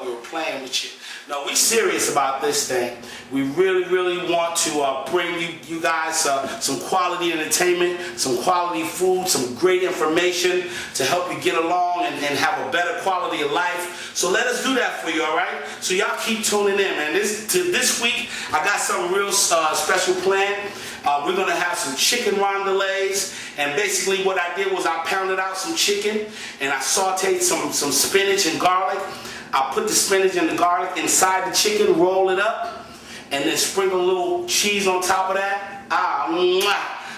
you were playing with you. No, we're serious about this thing. We really want to bring you guys some quality entertainment, some quality food, some great information to help you get along and have a better quality of life. So let us do that for you, all right? So y'all keep tuning in, man. This week, I got something real special planned. We're going to have some chicken rondelets, and basically what I did was I pounded out some chicken and I sauteed some spinach and garlic. I put the spinach and the garlic inside the chicken, roll it up, and then sprinkle a little cheese on top of that.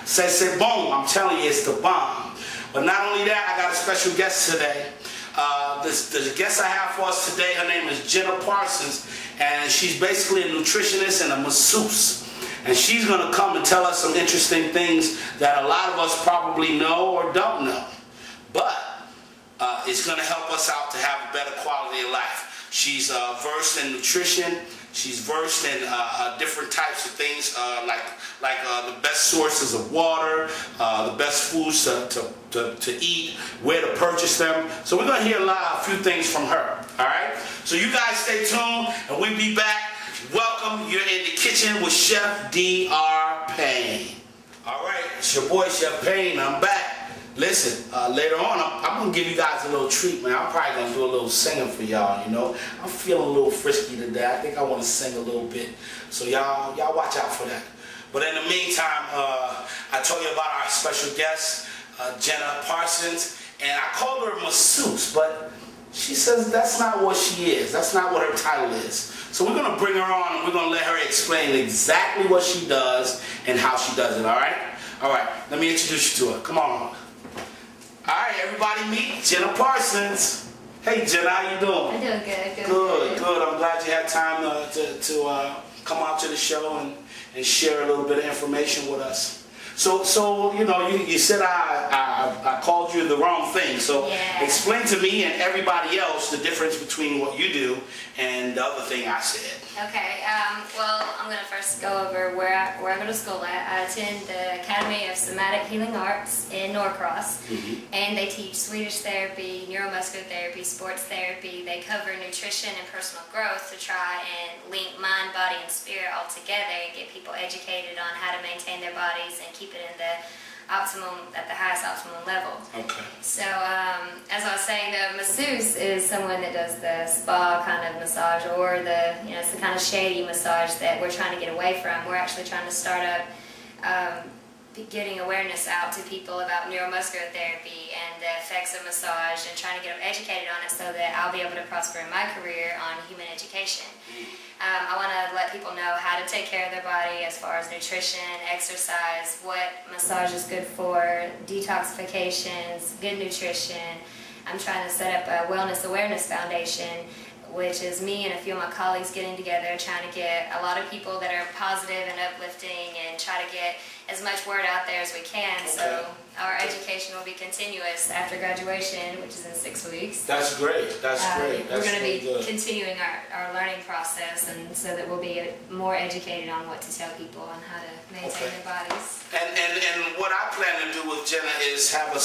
Say boom, I'm telling you, it's the bomb. But not only that, I got a special guest today. The guest I have for us today, her name is Jenna Parsons, and she's basically a nutritionist and a masseuse. And she's going to come and tell us some interesting things that a lot of us probably know or don't know. But it's going to help us out to have a better quality of life. She's versed in nutrition. She's versed in different types of things, like the best sources of water, the best foods to eat, where to purchase them. So we're going to hear a few things from her. All right? So you guys stay tuned, and we'll be back. Welcome. You're in the kitchen with Chef Dr. Payne. All right, it's your boy Chef Payne. I'm back. Listen, later on, I'm going to give you guys a little treat, man. I'm probably going to do a little singing for y'all, you know. I'm feeling a little frisky today. I think I want to sing a little bit. So y'all watch out for that. But in the meantime, I told you about our special guest, Jenna Parsons. And I called her a masseuse, but she says that's not what she is. That's not what her title is. So we're going to bring her on, and we're going to let her explain exactly what she does and how she does it, all right? All right, let me introduce you to her. Come on. All right, everybody meet Jenna Parsons. Hey, Jenna, how you doing? I'm doing good. Good. I'm glad you had time to come out to the show and share a little bit of information with us. So you know, you said I called you the wrong thing. So yeah. Explain to me and everybody else the difference between what you do and the other thing I said. Okay. Well, I'm going to first go over where I go to school at. I attend the Academy of Somatic Healing Arts in Norcross, and they teach Swedish therapy, neuromuscular therapy, sports therapy. They cover nutrition and personal growth to try and link mind, body, and spirit all together and get people educated on how to maintain their bodies and keep it in the highest optimum level. Okay. So, as I was saying, the masseuse is someone that does the spa kind of massage, or it's the kind of shady massage that we're trying to get away from. We're actually trying to start up getting awareness out to people about neuromuscular therapy and the effects of massage, and trying to get them educated on it so that I'll be able to prosper in my career on human education. I want to let people know how to take care of their body as far as nutrition, exercise, what massage is good for, detoxifications, good nutrition. I'm trying to set up a Wellness Awareness Foundation, which is me and a few of my colleagues getting together, trying to get a lot of people that are positive and uplifting, and try to get as much word out there as we can. Okay. So our education will be continuous after graduation, which is in 6 weeks. That's great. That's great. That's we're going to be good. continuing our learning process, and so that we'll be more educated on what to tell people on how to maintain their bodies. And what I plan to do with Jenna is have an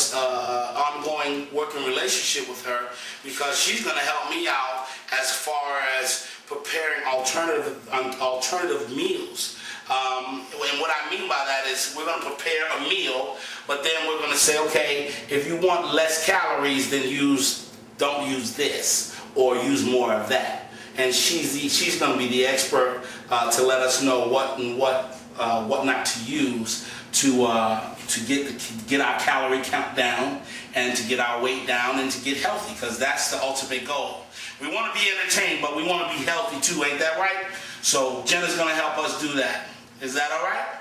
ongoing working relationship with her, because she's going to help me out as far as preparing alternative meals. And what I mean by that is we're going to prepare a meal, but then we're going to say, okay, if you want less calories, then don't use this, or use more of that. And she's going to be the expert to let us know what not to use to get our calorie count down, and to get our weight down, and to get healthy, because that's the ultimate goal. We want to be entertained, but we want to be healthy too, ain't that right? So Jenna's going to help us do that. Is that all right?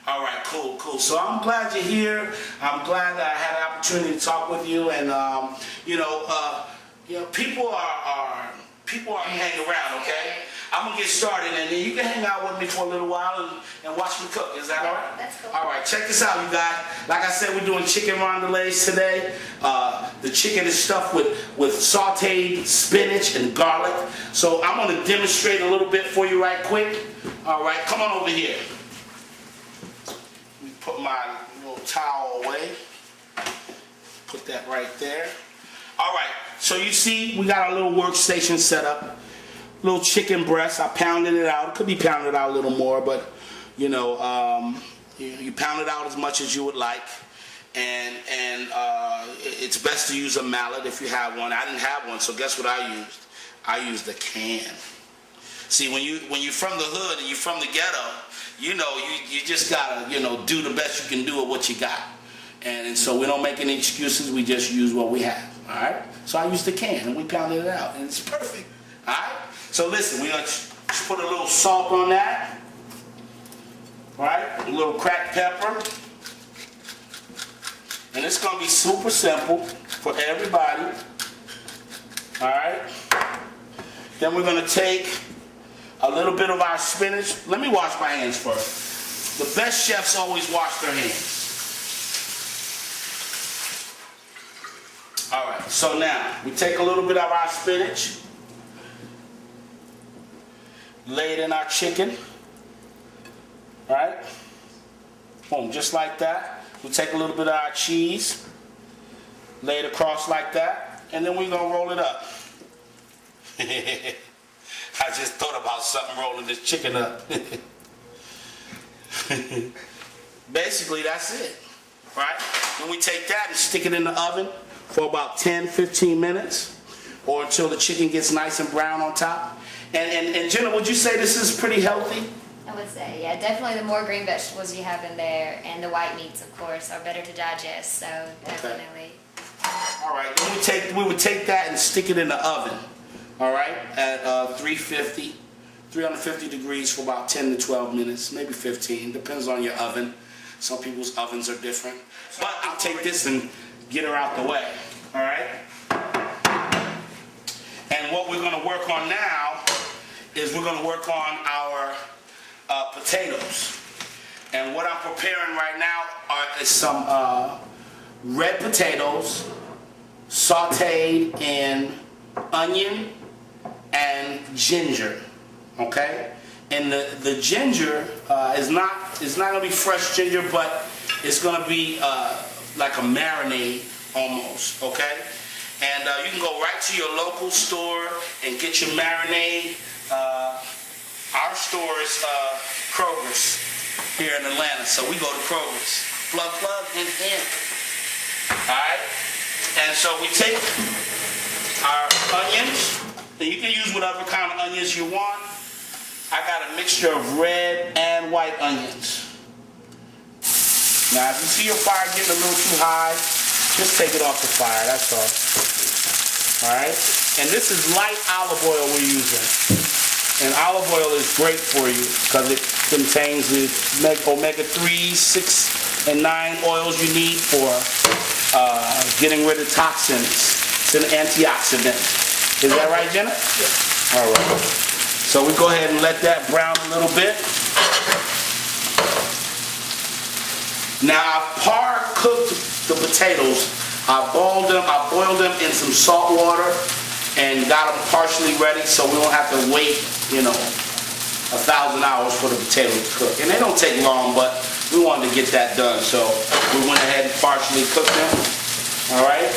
All right, cool. So I'm glad you're here. I'm glad that I had the opportunity to talk with you, and people are hanging around, okay? I'm going to get started, and then you can hang out with me for a little while and watch me cook. Is that all right? That's cool. All right, check this out, you guys. Like I said, we're doing chicken rondelets today. The chicken is stuffed with sauteed spinach and garlic. So I'm going to demonstrate a little bit for you right quick. All right, come on over here. Let me put my little towel away. Put that right there. All right, so you see we got our little workstation set up. little chicken breast. I pounded it out. It could be pounded out a little more, but you know, you pound it out as much as you would like. And it's best to use a mallet if you have one. I didn't have one, so guess what I used? I used a can. See, when you're from the hood and you're from the ghetto, you know, you just gotta, you know, do the best you can do with what you got. And so we don't make any excuses. We just use what we have. All right. So I used the can and we pounded it out, and it's perfect. All right. So listen, we're gonna just put a little salt on that. All right. A little cracked pepper. And it's going to be super simple for everybody. All right. Then we're going to take a little bit of our spinach. Let me wash my hands first. The best chefs always wash their hands. All right. So now we take a little bit of our spinach, lay it in our chicken. All right. Boom, just like that. We take a little bit of our cheese, lay it across like that, and then we're gonna roll it up. I just thought about something rolling this chicken up. Basically, that's it, right? Then we take that and stick it in the oven for about 10-15 minutes, or until the chicken gets nice and brown on top. And Jenna, would you say this is pretty healthy? I would say, yeah, definitely the more green vegetables you have in there, and the white meats, of course, are better to digest, so definitely. Okay. All right, then we would take that and stick it in the oven, all right, at 350 degrees for about 10 to 12 minutes, maybe 15, depends on your oven. Some people's ovens are different. But I'll take this and get her out the way, all right? And what we're going to work on now is we're going to work on our potatoes. And what I'm preparing right now is some red potatoes sauteed in onion and ginger. Okay? And the ginger is not gonna be fresh ginger, but it's gonna be like a marinade almost. Okay? And you can go right to your local store and get your marinade. Our store is Kroger's here in Atlanta, so we go to Kroger's. Plug, and. Alright? And so we take our onions, and you can use whatever kind of onions you want. I got a mixture of red and white onions. Now, if you see your fire getting a little too high, just take it off the fire, that's all. Alright? And this is light olive oil we're using. And olive oil is great for you because it contains the omega-3, 6, and 9 oils you need for getting rid of toxins. It's an antioxidant. Is that right, Jenna? Yeah. All right. So we go ahead and let that brown a little bit. Now I've par-cooked the potatoes. I boiled them in some salt water and got them partially ready so we don't have to wait, 1,000 hours for the potatoes to cook. And they don't take long, but we wanted to get that done, so we went ahead and partially cooked them. All right?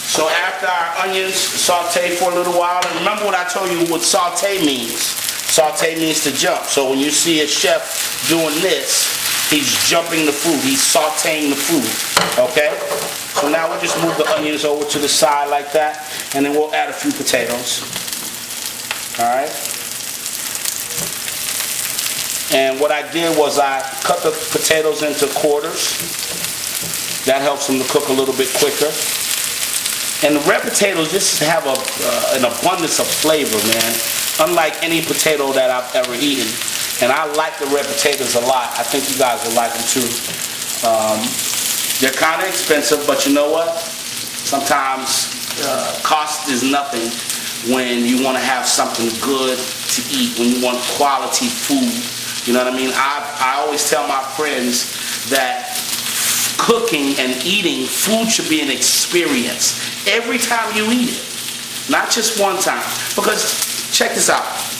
So after our onions saute for a little while, and remember what I told you what saute means. Saute means to jump. So when you see a chef doing this, he's jumping the food. He's sauteing the food. Okay? So now we'll just move the onions over to the side like that, and then we'll add a few potatoes. Alright? And what I did was I cut the potatoes into quarters. That helps them to cook a little bit quicker. And the red potatoes just have an abundance of flavor, man. Unlike any potato that I've ever eaten. And I like the red potatoes a lot. I think you guys will like them too. They're kind of expensive, but you know what? Sometimes cost is nothing when you want to have something good to eat, when you want quality food. You know what I mean? I always tell my friends that cooking and eating food should be an experience every time you eat it, not just one time. Because check this out.